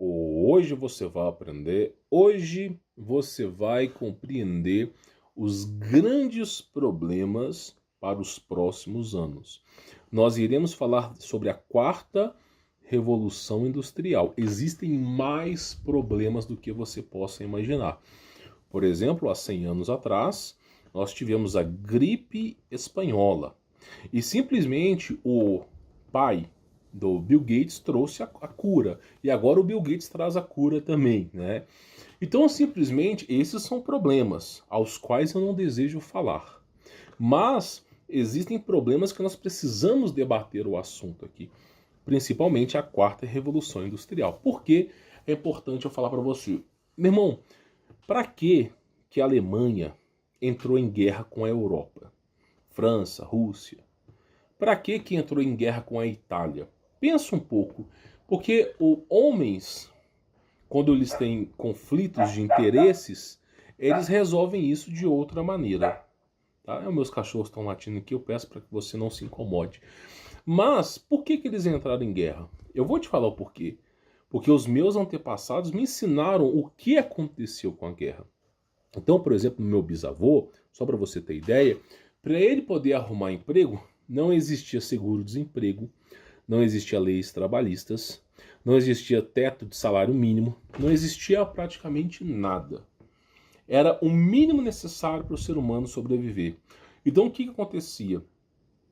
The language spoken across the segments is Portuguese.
Hoje você vai aprender, hoje você vai compreender os grandes problemas para os próximos anos. Nós iremos falar sobre a quarta revolução industrial. Existem mais problemas do que você possa imaginar. Por exemplo, há 100 anos atrás, nós tivemos a gripe espanhola. E simplesmente o pai do Bill Gates trouxe a cura. E agora o Bill Gates traz a cura também, né? Então, simplesmente, esses são problemas aos quais eu não desejo falar. Mas existem problemas que nós precisamos debater o assunto aqui. Principalmente a quarta revolução industrial. Por que é importante eu falar para você? Meu irmão, para que a Alemanha entrou em guerra com a Europa? França, Rússia. Para que entrou em guerra com a Itália? Pensa um pouco, porque os homens, quando eles têm conflitos de interesses, eles resolvem isso de outra maneira. Tá? Os meus cachorros estão latindo aqui, eu peço para que você não se incomode. Mas, por que eles entraram em guerra? Eu vou te falar o porquê. Porque os meus antepassados me ensinaram o que aconteceu com a guerra. Então, por exemplo, meu bisavô, só para você ter ideia, para ele poder arrumar emprego, não existia seguro-desemprego, não existia leis trabalhistas, não existia teto de salário mínimo, não existia praticamente nada. Era o mínimo necessário para o ser humano sobreviver. Então o que acontecia?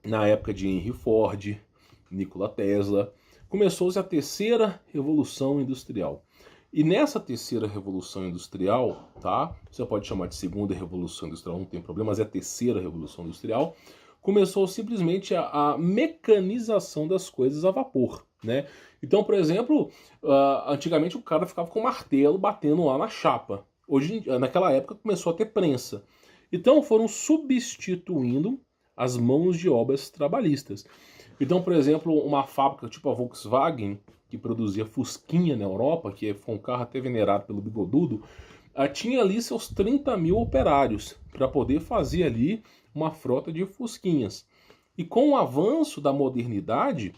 Na época de Henry Ford, Nikola Tesla, começou-se a terceira revolução industrial. E nessa terceira revolução industrial, tá? Você pode chamar de segunda revolução industrial, não tem problema, mas é a terceira revolução industrial. Começou simplesmente a mecanização das coisas a vapor, né? Então, por exemplo, antigamente o cara ficava com um martelo batendo lá na chapa. Hoje, naquela época, começou a ter prensa. Então, foram substituindo as mãos de obras trabalhistas. Então, por exemplo, uma fábrica tipo a Volkswagen, que produzia Fusquinha na Europa, que foi um carro até venerado pelo Bigodudo, tinha ali seus 30 mil operários para poder fazer ali uma frota de Fusquinhas. E com o avanço da modernidade,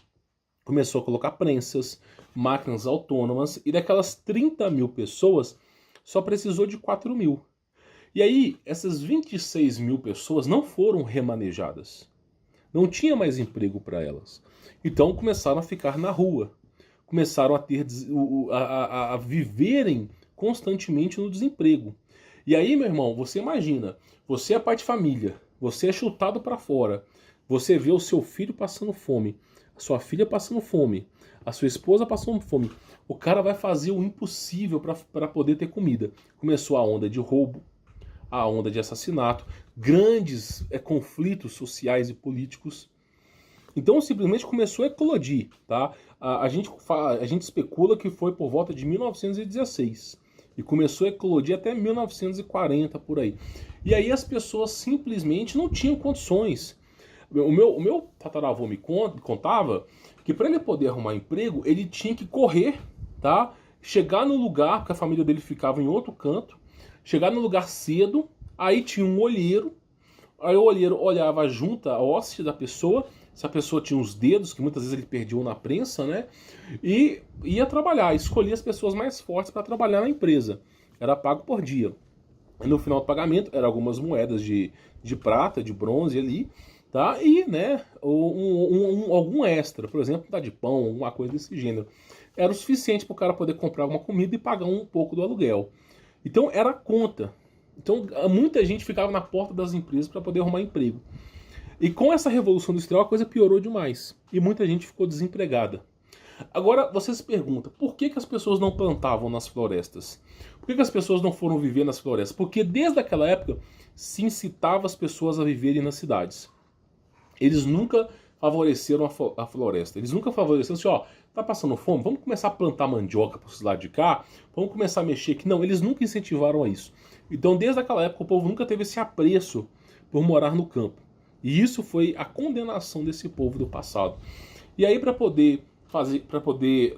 começou a colocar prensas, máquinas autônomas, e daquelas 30 mil pessoas, só precisou de 4 mil. E aí, essas 26 mil pessoas não foram remanejadas. Não tinha mais emprego para elas. Então começaram a ficar na rua. Começaram a ter a viverem constantemente no desemprego. E aí, meu irmão, você imagina, você é pai de família, você é chutado para fora, você vê o seu filho passando fome, a sua filha passando fome, a sua esposa passando fome. O cara vai fazer o impossível para poder ter comida. Começou a onda de roubo, a onda de assassinato, grandes conflitos sociais e políticos. Então simplesmente começou a eclodir, tá? A gente especula que foi por volta de 1916 e começou a eclodir até 1940 por aí. E aí as pessoas simplesmente não tinham condições. O meu tataravô me contava que para ele poder arrumar emprego, ele tinha que correr, tá? Chegar no lugar, porque a família dele ficava em outro canto, chegar no lugar cedo, aí tinha um olheiro, aí o olheiro olhava a junta óssea da pessoa, se a pessoa tinha os dedos, que muitas vezes ele perdia na prensa, né? E ia trabalhar, escolhia as pessoas mais fortes para trabalhar na empresa. Era pago por dia. E no final do pagamento, eram algumas moedas de prata, de bronze ali, tá? E, né, algum extra, por exemplo, de pão, alguma coisa desse gênero. Era o suficiente para o cara poder comprar alguma comida e pagar um pouco do aluguel. Então era a conta. Então muita gente ficava na porta das empresas para poder arrumar emprego. E com essa revolução industrial a coisa piorou demais. E muita gente ficou desempregada. Agora você se pergunta, por que as pessoas não plantavam nas florestas? Por que as pessoas não foram viver nas florestas? Porque desde aquela época se incitava as pessoas a viverem nas cidades. Eles nunca favoreceram a floresta. Eles nunca favoreceram assim, ó, tá passando fome? Vamos começar a plantar mandioca para esse lado de cá? Vamos começar a mexer aqui? Não, eles nunca incentivaram a isso. Então, desde aquela época, o povo nunca teve esse apreço por morar no campo. E isso foi a condenação desse povo do passado. E aí, para poder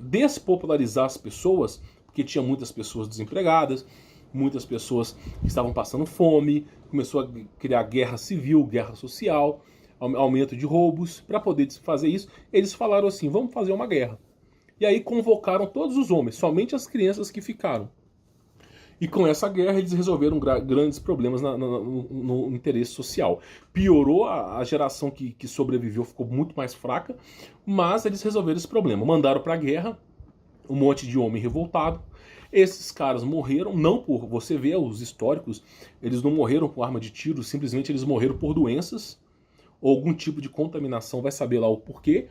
despopularizar as pessoas, porque tinha muitas pessoas desempregadas, muitas pessoas que estavam passando fome, começou a criar guerra civil, guerra social, aumento de roubos. Para poder fazer isso, eles falaram assim, vamos fazer uma guerra. E aí convocaram todos os homens, somente as crianças que ficaram. E com essa guerra eles resolveram grandes problemas no interesse social. Piorou, a geração que sobreviveu ficou muito mais fraca, mas eles resolveram esse problema. Mandaram para a guerra um monte de homem revoltado. Esses caras morreram, não por... Você vê os históricos, eles não morreram por arma de tiro, simplesmente eles morreram por doenças, ou algum tipo de contaminação, vai saber lá o porquê,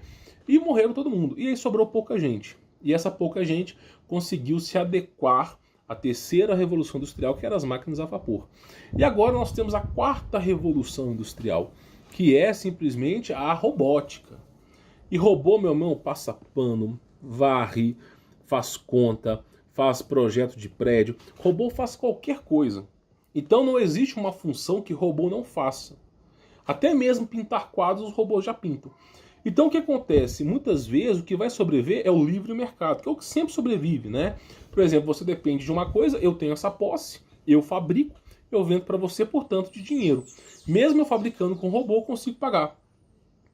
e morreram todo mundo. E aí sobrou pouca gente. E essa pouca gente conseguiu se adequar à terceira revolução industrial, que eram as máquinas a vapor. E agora nós temos a quarta revolução industrial, que é simplesmente a robótica. E robô, meu irmão, passa pano, varre, faz conta, faz projeto de prédio. Robô faz qualquer coisa. Então não existe uma função que robô não faça. Até mesmo pintar quadros os robôs já pintam. Então o que acontece? Muitas vezes o que vai sobreviver é o livre mercado, que é o que sempre sobrevive, né? Por exemplo, você depende de uma coisa, eu tenho essa posse, eu fabrico, eu vendo para você por tanto de dinheiro. Mesmo eu fabricando com robô, eu consigo pagar.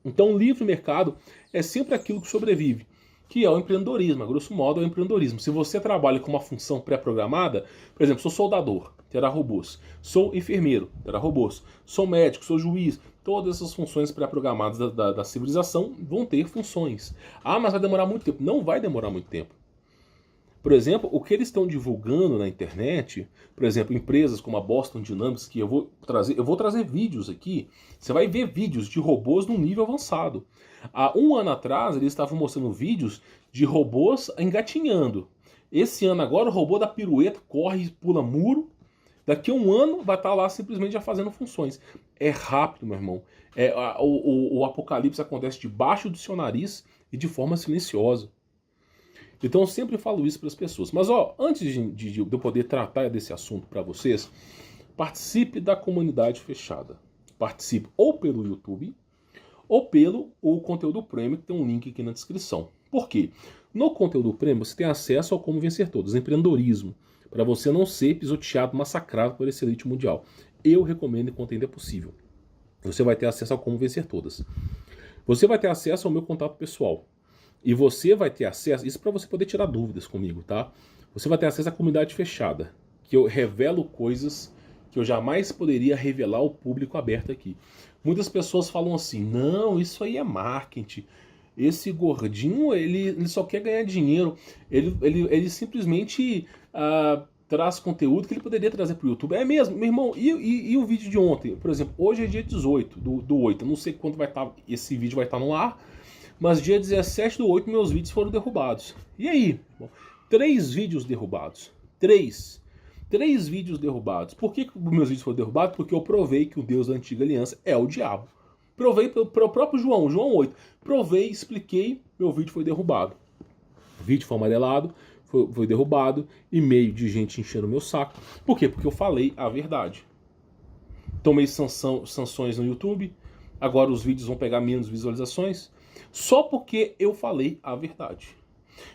Então o livre mercado é sempre aquilo que sobrevive, que é o empreendedorismo, a grosso modo é o empreendedorismo. Se você trabalha com uma função pré-programada, por exemplo, sou soldador, terá robôs. Sou enfermeiro, terá robôs. Sou médico, sou juiz. Todas essas funções pré-programadas da civilização vão ter funções. Ah, mas vai demorar muito tempo. Não vai demorar muito tempo. Por exemplo, o que eles estão divulgando na internet, por exemplo, empresas como a Boston Dynamics, que eu vou trazer vídeos aqui, você vai ver vídeos de robôs num nível avançado. Há um ano atrás, eles estavam mostrando vídeos de robôs engatinhando. Esse ano agora, o robô da pirueta corre e pula muro. Daqui a um ano vai estar lá simplesmente já fazendo funções. É rápido, meu irmão. O apocalipse acontece debaixo do seu nariz e de forma silenciosa. Então eu sempre falo isso para as pessoas. Mas antes de eu poder tratar desse assunto para vocês, participe da comunidade fechada. Participe ou pelo YouTube ou pelo o conteúdo premium, que tem um link aqui na descrição. Por quê? No conteúdo premium você tem acesso ao Como Vencer Todos, empreendedorismo, para você não ser pisoteado, massacrado por esse elite mundial. Eu recomendo enquanto ainda é possível. Você vai ter acesso ao Como Vencer Todas. Você vai ter acesso ao meu contato pessoal. E você vai ter acesso, isso para você poder tirar dúvidas comigo, tá? Você vai ter acesso à comunidade fechada, que eu revelo coisas que eu jamais poderia revelar ao público aberto aqui. Muitas pessoas falam assim, não, isso aí é marketing. Esse gordinho, ele só quer ganhar dinheiro. Ele simplesmente traz conteúdo que ele poderia trazer para o YouTube. É mesmo, meu irmão, e o vídeo de ontem? Por exemplo, hoje é dia 18 do 8. Eu não sei quando vai estar, esse vídeo vai estar no ar. Mas dia 17 do 8 meus vídeos foram derrubados. E aí? 3 vídeos derrubados. 3 vídeos derrubados. Por que meus vídeos foram derrubados? Porque eu provei que o Deus da antiga aliança é o diabo. Provei pelo próprio João 8. Provei, expliquei, meu vídeo foi derrubado. O vídeo foi amarelado, foi derrubado, e-mail de gente enchendo o meu saco. Por quê? Porque eu falei a verdade. Tomei sanções no YouTube, agora os vídeos vão pegar menos visualizações. Só porque eu falei a verdade.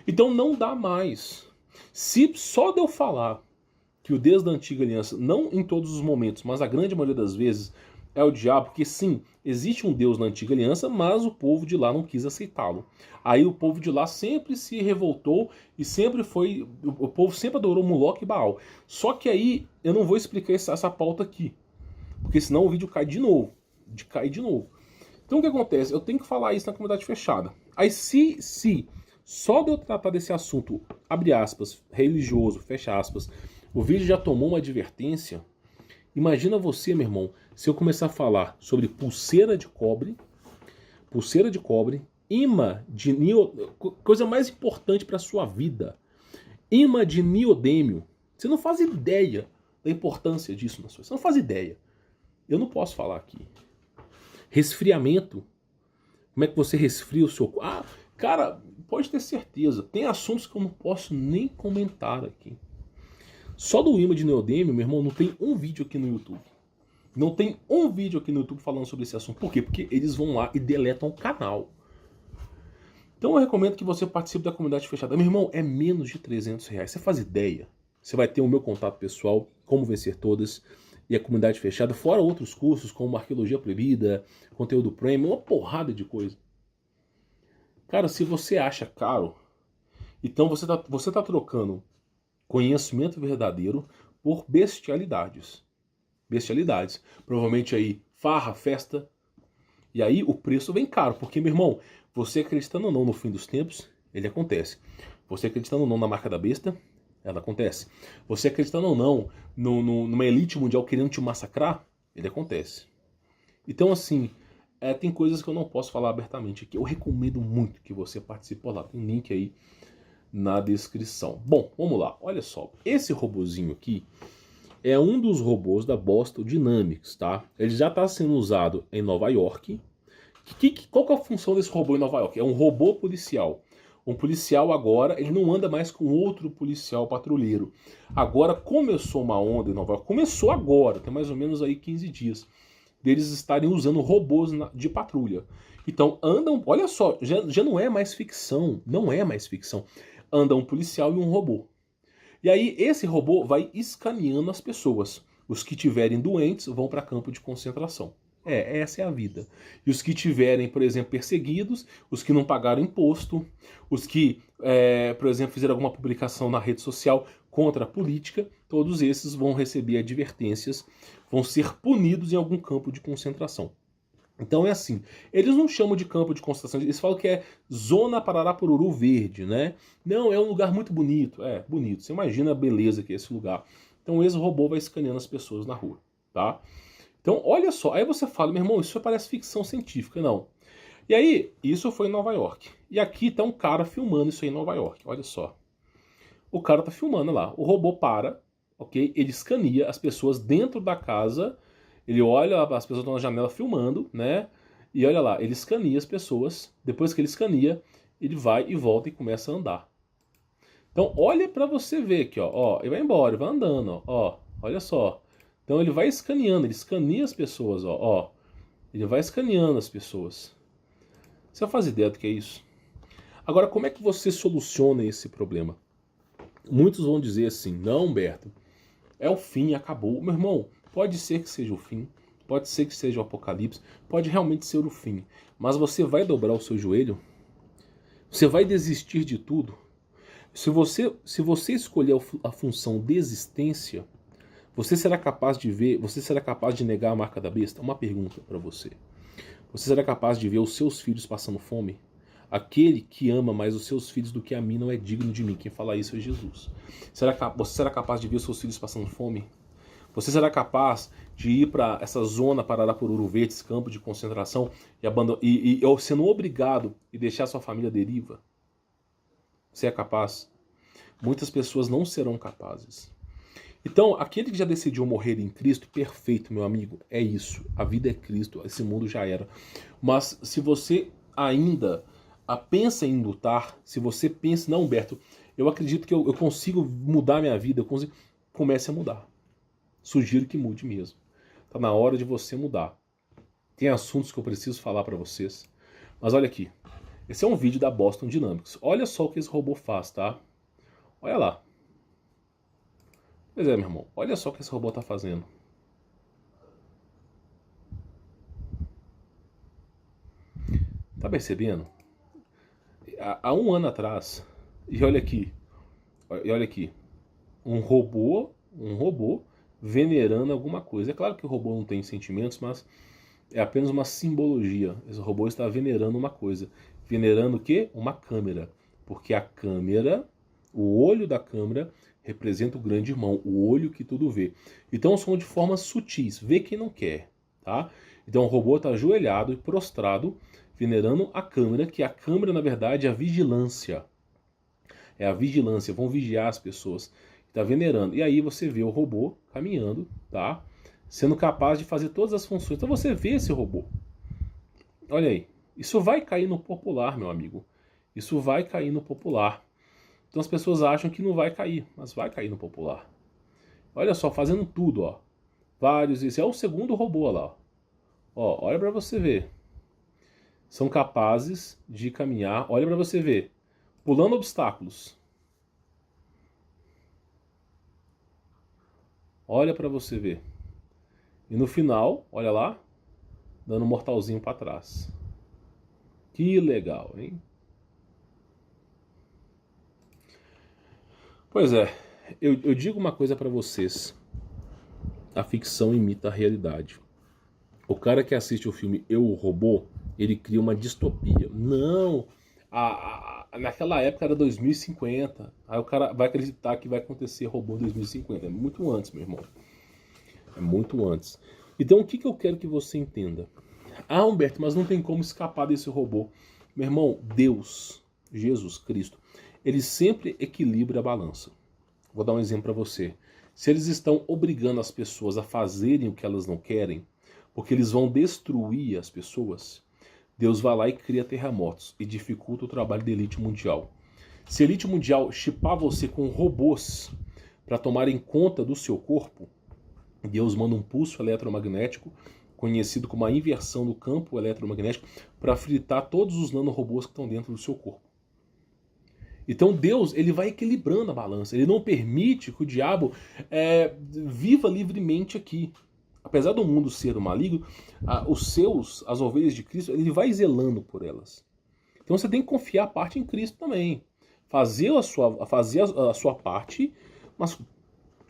Então não dá mais. Se só de eu falar que o Deus da antiga aliança, não em todos os momentos, mas a grande maioria das vezes, é o diabo, porque sim, existe um Deus na antiga aliança, mas o povo de lá não quis aceitá-lo. Aí o povo de lá sempre se revoltou e sempre foi... O povo sempre adorou Moloque e Baal. Só que aí eu não vou explicar essa pauta aqui, porque senão o vídeo cai de novo. Então o que acontece? Eu tenho que falar isso na comunidade fechada. Aí se só de eu tratar desse assunto, abre aspas, religioso, fecha aspas, o vídeo já tomou uma advertência, imagina você, meu irmão, se eu começar a falar sobre pulseira de cobre, imã de coisa mais importante para a sua vida, imã de niodêmio. Você não faz ideia da importância disso na sua vida. Você não faz ideia. Eu não posso falar aqui. Resfriamento. Como é que você resfria o seu corpo? Cara, pode ter certeza. Tem assuntos que eu não posso nem comentar aqui. Só do imã de neodêmio, meu irmão, não tem um vídeo aqui no YouTube. Não tem um vídeo aqui no YouTube falando sobre esse assunto. Por quê? Porque eles vão lá e deletam o canal. Então eu recomendo que você participe da comunidade fechada. Meu irmão, é menos de R$300. Você faz ideia? Você vai ter o meu contato pessoal, Como Vencer Todas, e a comunidade fechada, fora outros cursos como Arqueologia Proibida, conteúdo premium, uma porrada de coisa. Cara, se você acha caro, Então você tá trocando conhecimento verdadeiro por bestialidades. Bestialidades. Provavelmente aí farra, festa. E aí o preço vem caro, porque, meu irmão, você acreditando ou não no fim dos tempos, ele acontece. Você acreditando ou não na marca da besta, ela acontece. Você acreditando ou não numa elite mundial querendo te massacrar, ele acontece. Então, assim, tem coisas que eu não posso falar abertamente aqui. Eu recomendo muito que você participe por lá. Tem link aí na descrição. Bom, vamos lá. Olha só. Esse robozinho aqui é um dos robôs da Boston Dynamics, tá? Ele já está sendo usado em Nova York. Qual que é a função desse robô em Nova York? É um robô policial. Um policial agora, ele não anda mais com outro policial patrulheiro. Agora começou uma onda em Nova York. Começou agora, tem mais ou menos aí 15 dias. Deles estarem usando robôs de patrulha. Então andam, olha só, já não é mais ficção. Não é mais ficção. Anda um policial e um robô. E aí esse robô vai escaneando as pessoas. Os que tiverem doentes vão para campo de concentração. Essa é a vida. E os que tiverem, por exemplo, perseguidos, os que não pagaram imposto, os que, por exemplo, fizeram alguma publicação na rede social contra a política, todos esses vão receber advertências, vão ser punidos em algum campo de concentração. Então é assim, eles não chamam de campo de concentração, eles falam que é Zona Pararapururu Verde, né? Não, é um lugar muito bonito, bonito, você imagina a beleza que é esse lugar. Então esse robô vai escaneando as pessoas na rua, tá? Então olha só, aí você fala, meu irmão, isso parece ficção científica, não. E aí, isso foi em Nova York. E aqui tá um cara filmando isso aí em Nova York, olha só. O cara tá filmando lá, o robô para, ok? Ele escaneia as pessoas dentro da casa. Ele olha, as pessoas estão na janela filmando, né? E olha lá, ele escaneia as pessoas. Depois que ele escaneia, ele vai e volta e começa a andar. Então, olha pra você ver aqui, ó. Ele vai embora, ele vai andando, ó. Olha só. Então, ele vai escaneando, ele escaneia as pessoas, ó. Ele vai escaneando as pessoas. Você faz ideia do que é isso? Agora, como é que você soluciona esse problema? Muitos vão dizer assim, não, Humberto, é o fim, acabou. Meu irmão, pode ser que seja o fim, pode ser que seja o apocalipse, pode realmente ser o fim. Mas você vai dobrar o seu joelho? Você vai desistir de tudo? Se você escolher a função desistência, você será capaz de ver, você será capaz de negar a marca da besta? Uma pergunta para você. Você será capaz de ver os seus filhos passando fome? Aquele que ama mais os seus filhos do que a mim não é digno de mim. Quem fala isso é Jesus. Você será capaz de ver os seus filhos passando fome? Você será capaz de ir para essa zona Pararapururu Verde, esse campo de concentração, e sendo obrigado e deixar sua família à deriva? Você é capaz? Muitas pessoas não serão capazes. Então, aquele que já decidiu morrer em Cristo, perfeito, meu amigo, é isso. A vida é Cristo, esse mundo já era. Mas se você ainda pensa em lutar, se você pensa, não, Humberto, eu acredito que eu consigo mudar minha vida, comece a mudar. Sugiro que mude mesmo. Tá na hora de você mudar. Tem assuntos que eu preciso falar para vocês. Mas olha aqui. Esse é um vídeo da Boston Dynamics. Olha só o que esse robô faz, tá? Olha lá. Pois é, meu irmão. Olha só o que esse robô tá fazendo. Tá percebendo? Há um ano atrás, e olha aqui, um robô venerando alguma coisa. É claro que o robô não tem sentimentos, mas é apenas uma simbologia. Esse robô está venerando uma coisa. Venerando o quê? Uma câmera. Porque a câmera, o olho da câmera, representa o grande irmão, o olho que tudo vê. Então são de formas sutis, vê quem não quer, tá? Então o robô está ajoelhado e prostrado, venerando a câmera, que a câmera, na verdade, é a vigilância. É a vigilância, vão vigiar as pessoas. Está venerando. E aí você vê o robô caminhando, tá? Sendo capaz de fazer todas as funções. Então você vê esse robô. Olha aí. Isso vai cair no popular, meu amigo. Isso vai cair no popular. Então as pessoas acham que não vai cair, mas vai cair no popular. Olha só, fazendo tudo, ó. Vários, esse é o segundo robô lá. Ó, olha para você ver. São capazes de caminhar, olha para você ver. Pulando obstáculos. Olha para você ver. E no final, olha lá, dando um mortalzinho para trás. Que legal, hein? Pois é, eu digo uma coisa para vocês. A ficção imita a realidade. O cara que assiste o filme Eu, o Robô, ele cria uma distopia. Não! Naquela época era 2050. Aí o cara vai acreditar que vai acontecer robô em 2050. É muito antes, meu irmão. É muito antes. Então o que eu quero que você entenda? Ah, Humberto, mas não tem como escapar desse robô. Meu irmão, Deus, Jesus Cristo, ele sempre equilibra a balança. Vou dar um exemplo para você. Se eles estão obrigando as pessoas a fazerem o que elas não querem, porque eles vão destruir as pessoas, Deus vai lá e cria terremotos e dificulta o trabalho da elite mundial. Se a elite mundial chipar você com robôs para tomarem conta do seu corpo, Deus manda um pulso eletromagnético, conhecido como a inversão do campo eletromagnético, para fritar todos os nanorobôs que estão dentro do seu corpo. Então Deus, ele vai equilibrando a balança, ele não permite que o diabo viva livremente aqui. Apesar do mundo ser o maligno, as ovelhas de Cristo, ele vai zelando por elas. Então você tem que confiar a parte em Cristo também. Fazer a sua parte, mas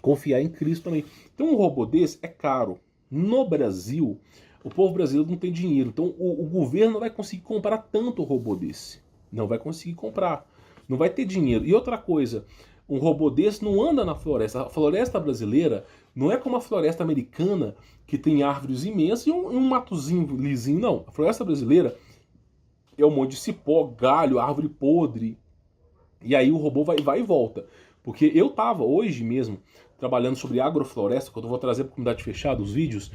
confiar em Cristo também. Então um robô desse é caro. No Brasil, o povo brasileiro não tem dinheiro. Então o governo não vai conseguir comprar tanto robô desse. Não vai conseguir comprar. Não vai ter dinheiro. E outra coisa, um robô desse não anda na floresta. A floresta brasileira não é como a floresta americana, que tem árvores imensas e um matozinho lisinho. Não. A floresta brasileira é um monte de cipó, galho, árvore podre. E aí o robô vai e volta. Porque eu tava hoje mesmo trabalhando sobre agrofloresta, quando eu vou trazer para a comunidade fechada os vídeos.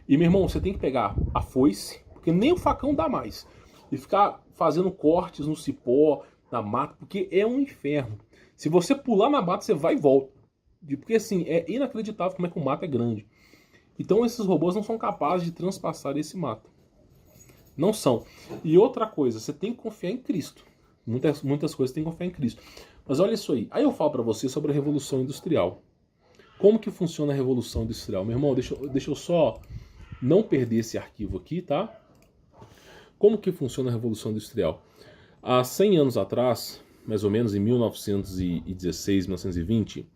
E, meu irmão, você tem que pegar a foice, porque nem o facão dá mais. E ficar fazendo cortes no cipó, na mata, porque é um inferno. Se você pular na mata, você vai e volta. Porque, assim, é inacreditável como é que o mato é grande. Então, esses robôs não são capazes de transpassar esse mato. Não são. E outra coisa, você tem que confiar em Cristo. Muitas coisas tem que confiar em Cristo. Mas olha isso aí. Aí eu falo para você sobre a Revolução Industrial. Como que funciona a Revolução Industrial? Meu irmão, deixa eu só não perder esse arquivo aqui, tá? Como que funciona a Revolução Industrial? Há 100 anos atrás, mais ou menos em 1916, 1920, o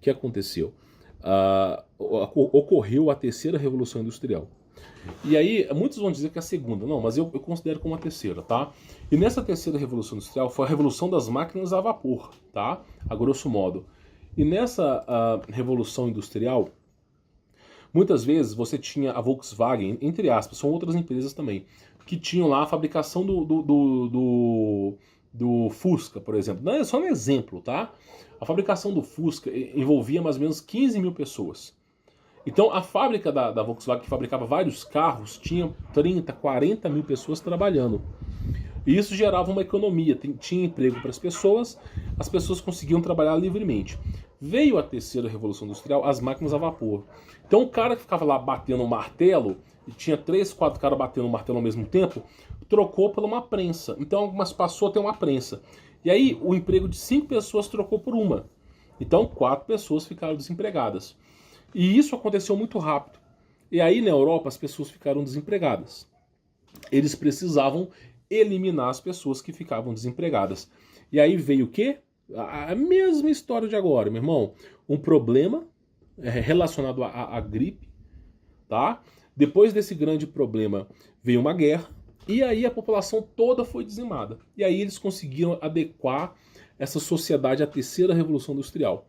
que aconteceu? Ocorreu a terceira Revolução Industrial. E aí, muitos vão dizer que é a segunda. Não, mas eu considero como a terceira, tá? E nessa terceira Revolução Industrial foi a revolução das máquinas a vapor, tá? A grosso modo. E nessa Revolução Industrial, muitas vezes você tinha a Volkswagen, entre aspas, são outras empresas também, que tinham lá a fabricação do Fusca, por exemplo. Não, é só um exemplo, tá? A fabricação do Fusca envolvia mais ou menos 15 mil pessoas. Então a fábrica da Volkswagen, que fabricava vários carros, tinha 30, 40 mil pessoas trabalhando. E isso gerava uma economia, tinha emprego para as pessoas conseguiam trabalhar livremente. Veio a terceira Revolução Industrial, as máquinas a vapor. Então o cara que ficava lá batendo um martelo, e tinha 3, 4 caras batendo um martelo ao mesmo tempo, trocou por uma prensa. Então algumas passou a ter uma prensa. E aí o emprego de 5 pessoas trocou por uma. Então 4 pessoas ficaram desempregadas. E isso aconteceu muito rápido. E aí na Europa as pessoas ficaram desempregadas. Eles precisavam eliminar as pessoas que ficavam desempregadas. E aí veio o quê? A mesma história de agora, meu irmão. Um problema relacionado à gripe, tá? Depois desse grande problema veio uma guerra e aí a população toda foi dizimada. E aí eles conseguiram adequar essa sociedade à terceira Revolução Industrial.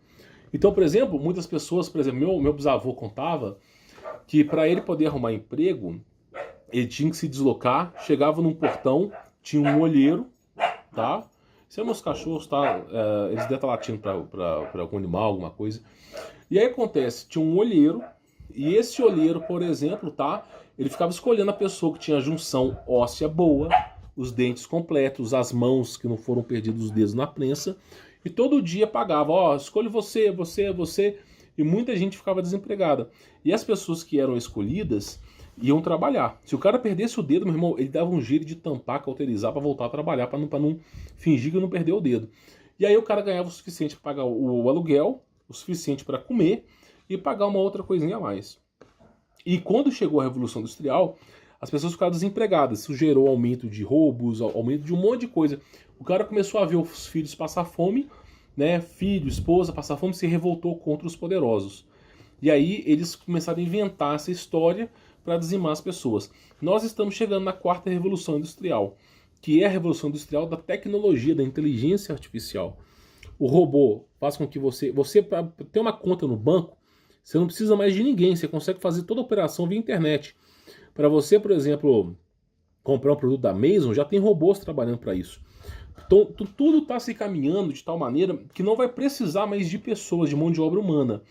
Então, por exemplo, muitas pessoas, por exemplo, meu bisavô contava que para ele poder arrumar emprego, ele tinha que se deslocar, chegava num portão, tinha um olheiro, tá? Se é meus cachorros, tá? Eles devem estar latindo para algum animal, alguma coisa. E aí acontece, tinha um olheiro, e esse olheiro, por exemplo, tá? Ele ficava escolhendo a pessoa que tinha a junção óssea boa, os dentes completos, as mãos que não foram perdidos os dedos na prensa, e todo dia pagava, ó, escolhe você, e muita gente ficava desempregada. E as pessoas que eram escolhidas iam trabalhar. Se o cara perdesse o dedo, meu irmão, ele dava um jeito de tampar, cauterizar para voltar a trabalhar, para não fingir que não perdeu o dedo. E aí o cara ganhava o suficiente para pagar o aluguel, o suficiente para comer e pagar uma outra coisinha a mais. E quando chegou a Revolução Industrial, as pessoas ficaram desempregadas. Isso gerou aumento de roubos, aumento de um monte de coisa. O cara começou a ver os filhos passar fome né, filho, esposa, passar fome, se revoltou contra os poderosos. E aí eles começaram a inventar essa história para dizimar as pessoas. Nós estamos chegando na quarta revolução industrial, que é a revolução industrial da tecnologia, da inteligência artificial. O robô faz com que você para ter uma conta no banco, você não precisa mais de ninguém, você consegue fazer toda a operação via internet. Para você, por exemplo, comprar um produto da Amazon, já tem robôs trabalhando para isso. Então, tudo está se caminhando de tal maneira que não vai precisar mais de pessoas, de mão de obra humana.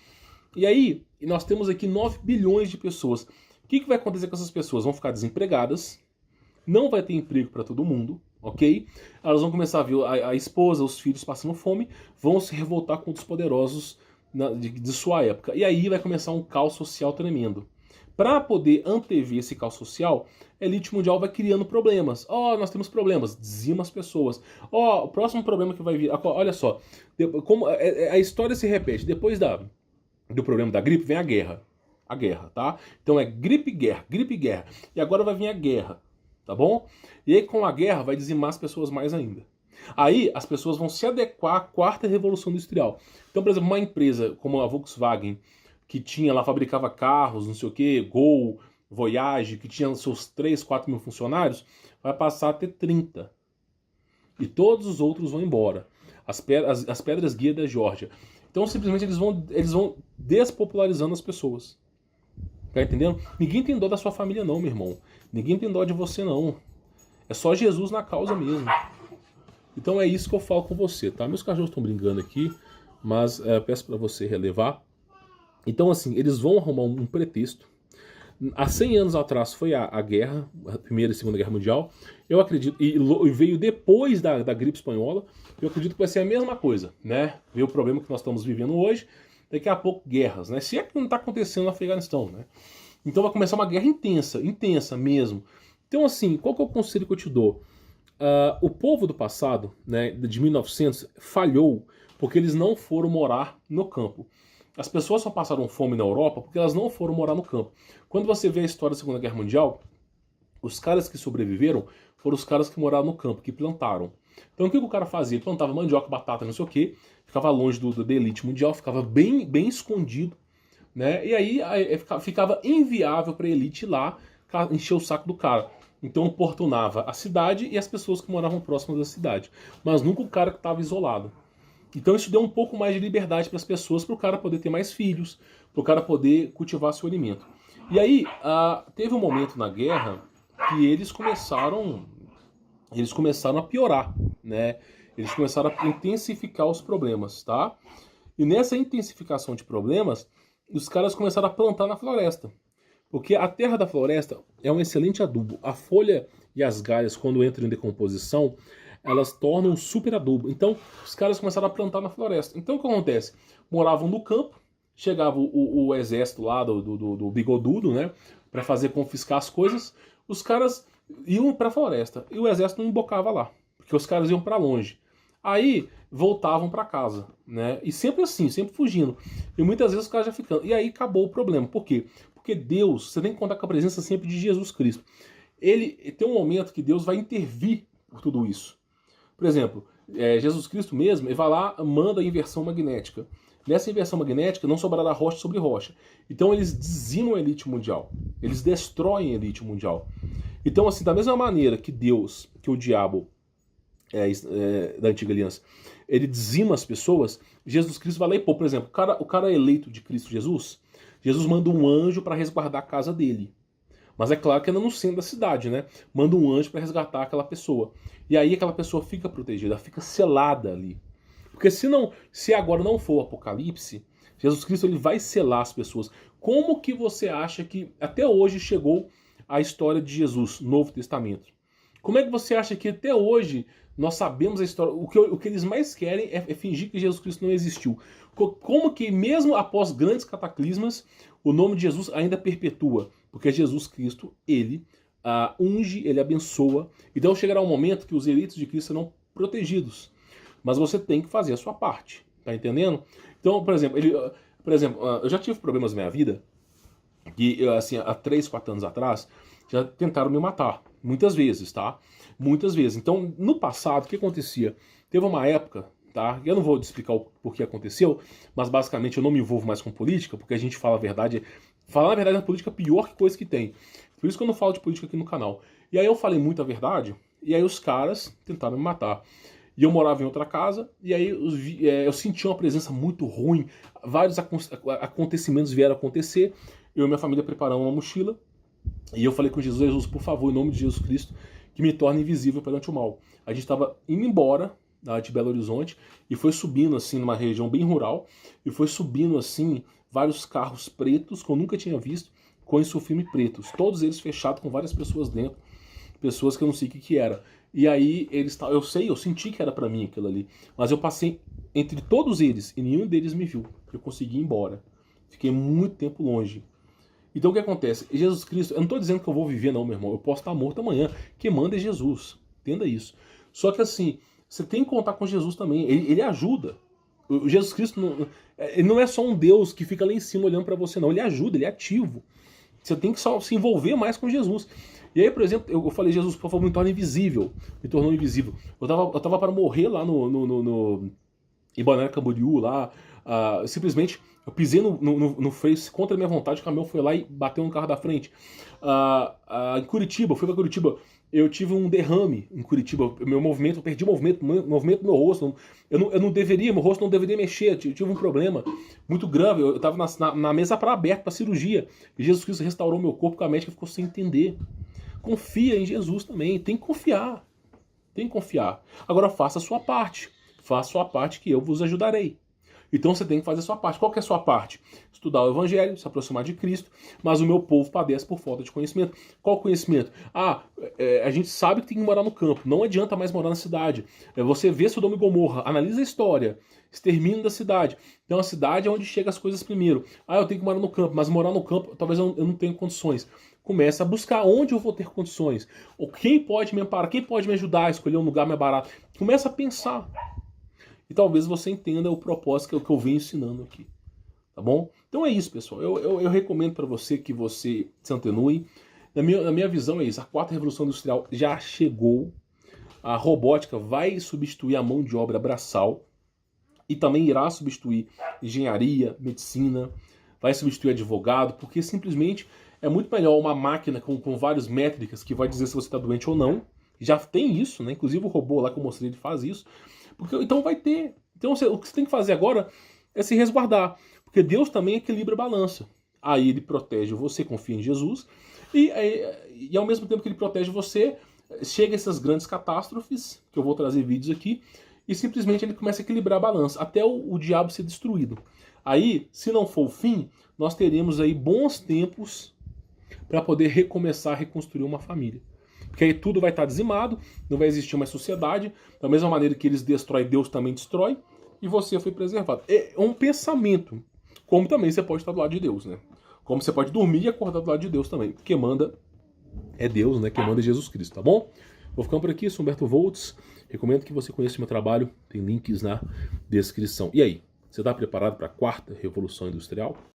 E aí, nós temos aqui 9 bilhões de pessoas. O que vai acontecer com essas pessoas? Vão ficar desempregadas, não vai ter emprego para todo mundo, ok? Elas vão começar a ver a esposa, os filhos passando fome, vão se revoltar contra os poderosos de sua época. E aí vai começar um caos social tremendo. Para poder antever esse caos social, a elite mundial vai criando problemas. Nós temos problemas, dizima as pessoas. O próximo problema que vai vir, olha só, como a história se repete. Depois do problema da gripe vem a guerra. A guerra, tá? Então é gripe, guerra, gripe, guerra. E agora vai vir a guerra, tá bom? E aí com a guerra vai dizimar as pessoas mais ainda. Aí as pessoas vão se adequar à quarta revolução industrial. Então, por exemplo, uma empresa como a Volkswagen, que tinha lá, fabricava carros, não sei o que, Gol, Voyage, que tinha seus 3, 4 mil funcionários, vai passar a ter 30. E todos os outros vão embora. As pedras guia da Geórgia. Então, simplesmente, eles vão despopularizando as pessoas. Tá entendendo? Ninguém tem dó da sua família não, meu irmão. Ninguém tem dó de você não. É só Jesus na causa mesmo. Então é isso que eu falo com você, tá? Meus cachorros estão brincando aqui, mas peço para você relevar. Então, assim, eles vão arrumar um pretexto. Há 100 anos atrás foi a guerra, a Primeira e Segunda Guerra Mundial. Eu acredito, e veio depois da gripe espanhola, eu acredito que vai ser a mesma coisa, né? Ver o problema que nós estamos vivendo hoje, daqui a pouco guerras, né? Se é que não está acontecendo no Afeganistão, né? Então vai começar uma guerra intensa, intensa mesmo. Então, assim, qual que é o conselho que eu te dou? O povo do passado, né, de 1900, falhou porque eles não foram morar no campo. As pessoas só passaram fome na Europa porque elas não foram morar no campo. Quando você vê a história da Segunda Guerra Mundial, os caras que sobreviveram foram os caras que moraram no campo, que plantaram. Então o que o cara fazia? Ele plantava mandioca, batata, não sei o quê, ficava longe da elite mundial, ficava bem, bem escondido, né? E aí ficava inviável para a elite ir lá encher o saco do cara. Então importunava a cidade e as pessoas que moravam próximas da cidade, mas nunca o cara que estava isolado. Então isso deu um pouco mais de liberdade para as pessoas, para o cara poder ter mais filhos, para o cara poder cultivar seu alimento. E aí teve um momento na guerra que eles começaram a piorar, né? Eles começaram a intensificar os problemas, tá? E nessa intensificação de problemas, os caras começaram a plantar na floresta. Porque a terra da floresta é um excelente adubo. A folha e as galhas, quando entram em decomposição, elas tornam um super adubo. Então, os caras começaram a plantar na floresta. Então, o que acontece? Moravam no campo, chegava o exército lá do bigodudo, né? Para fazer confiscar as coisas. Os caras iam para a floresta e o exército não embocava lá, porque os caras iam para longe. Aí voltavam para casa, né? E sempre assim, sempre fugindo. E muitas vezes os caras já ficando. E aí acabou o problema. Por quê? Porque Deus, você tem que contar com a presença sempre de Jesus Cristo. Ele tem um momento que Deus vai intervir por tudo isso. Por exemplo, Jesus Cristo mesmo, ele vai lá, manda a inversão magnética. Nessa inversão magnética não sobrará rocha sobre rocha. Então eles dizimam a elite mundial. Eles destroem a elite mundial. Então, assim, da mesma maneira que Deus, que o diabo da antiga aliança, ele dizima as pessoas, Jesus Cristo vai lá e pô, por exemplo, o cara eleito de Cristo Jesus, Jesus manda um anjo para resguardar a casa dele. Mas é claro que ainda no centro da cidade, né? Manda um anjo para resgatar aquela pessoa. E aí aquela pessoa fica protegida, fica selada ali. Porque se agora não for o Apocalipse, Jesus Cristo ele vai selar as pessoas. Como que você acha que até hoje chegou a história de Jesus, Novo Testamento? Como é que você acha que até hoje nós sabemos a história? O que eles mais querem é fingir que Jesus Cristo não existiu. Como que mesmo após grandes cataclismas, o nome de Jesus ainda perpetua? Porque Jesus Cristo, ele unge, ele abençoa. Então chegará um momento que os eleitos de Cristo serão protegidos. Mas você tem que fazer a sua parte. Tá entendendo? Então, por exemplo, eu já tive problemas na minha vida que, assim, há 3, 4 anos atrás, já tentaram me matar. Muitas vezes, tá? Muitas vezes. Então, no passado, o que acontecia? Teve uma época tá? Eu não vou te explicar o porquê aconteceu, mas basicamente eu não me envolvo mais com política, porque a gente fala a verdade. Falar a verdade na política é a pior coisa que tem. Por isso que eu não falo de política aqui no canal. E aí eu falei muita verdade, e aí os caras tentaram me matar. E eu morava em outra casa, e aí eu senti uma presença muito ruim. Vários acontecimentos vieram acontecer. Eu e minha família preparamos uma mochila, e eu falei com Jesus: Jesus, por favor, em nome de Jesus Cristo, que me torne invisível perante o mal. A gente estava indo embora de Belo Horizonte, e foi subindo assim, numa região bem rural, e foi subindo assim, vários carros pretos, que eu nunca tinha visto, com insufilme pretos. Todos eles fechados, com várias pessoas dentro, pessoas que eu não sei o que era. E aí, eu senti que era pra mim aquilo ali. Mas eu passei entre todos eles e nenhum deles me viu. Eu consegui ir embora. Fiquei muito tempo longe. Então o que acontece? Jesus Cristo, eu não tô dizendo que eu vou viver não, meu irmão. Eu posso estar morto amanhã. Quem manda é Jesus. Entenda isso. Só que assim, você tem que contar com Jesus também. Ele ajuda. O Jesus Cristo ele não é só um Deus que fica lá em cima olhando pra você, não. Ele ajuda, ele é ativo. Você tem que só se envolver mais com Jesus. E aí, por exemplo, eu falei: Jesus, por favor, me torne invisível. Me tornou invisível. Eu tava para morrer lá em Balneário Camboriú, lá. Simplesmente, eu pisei no freio contra a minha vontade, o caminhão foi lá e bateu no carro da frente. Em Curitiba, eu fui para Curitiba, eu tive um derrame em Curitiba. Eu perdi o movimento do meu rosto. Eu não deveria, meu rosto não deveria mexer. Eu tive um problema muito grave. Eu estava na mesa para aberto, para cirurgia. E Jesus Cristo restaurou meu corpo, que a médica ficou sem entender. Confia em Jesus também, tem que confiar. Tem que confiar. Agora faça a sua parte. Faça a sua parte que eu vos ajudarei. Então você tem que fazer a sua parte. Qual que é a sua parte? Estudar o Evangelho, se aproximar de Cristo, mas o meu povo padece por falta de conhecimento. Qual conhecimento? A gente sabe que tem que morar no campo, não adianta mais morar na cidade. Você vê Sodoma e Gomorra, analisa a história, extermínio da cidade. Então a cidade é onde chegam as coisas primeiro. Eu tenho que morar no campo, mas morar no campo talvez eu não tenha condições. Começa a buscar onde eu vou ter condições. Ou quem pode me amparar, quem pode me ajudar a escolher um lugar mais barato. Começa a pensar. E talvez você entenda o propósito que eu venho ensinando aqui. Tá bom? Então é isso, pessoal. Eu recomendo para você que você se antenue. Na minha visão é isso. A quarta revolução industrial já chegou. A robótica vai substituir a mão de obra braçal. E também irá substituir engenharia, medicina. Vai substituir advogado. Porque simplesmente é muito melhor uma máquina com várias métricas que vai dizer se você está doente ou não. Já tem isso, né? Inclusive o robô lá que eu mostrei, ele faz isso. Então vai ter. Então o que você tem que fazer agora é se resguardar. Porque Deus também equilibra a balança. Aí ele protege você, confia em Jesus. E ao mesmo tempo que ele protege você, chega essas grandes catástrofes, que eu vou trazer vídeos aqui, e simplesmente ele começa a equilibrar a balança, até o diabo ser destruído. Aí, se não for o fim, nós teremos aí bons tempos para poder recomeçar a reconstruir uma família. Porque aí tudo vai estar dizimado, não vai existir mais sociedade. Da mesma maneira que eles destroem, Deus também destrói. E você foi preservado. É um pensamento. Como também você pode estar do lado de Deus, né? Como você pode dormir e acordar do lado de Deus também. Quem manda é Deus, né? Quem manda é Jesus Cristo, tá bom? Vou ficando por aqui, sou Humberto Voltz. Recomendo que você conheça o meu trabalho. Tem links na descrição. E aí, você está preparado para a quarta revolução industrial?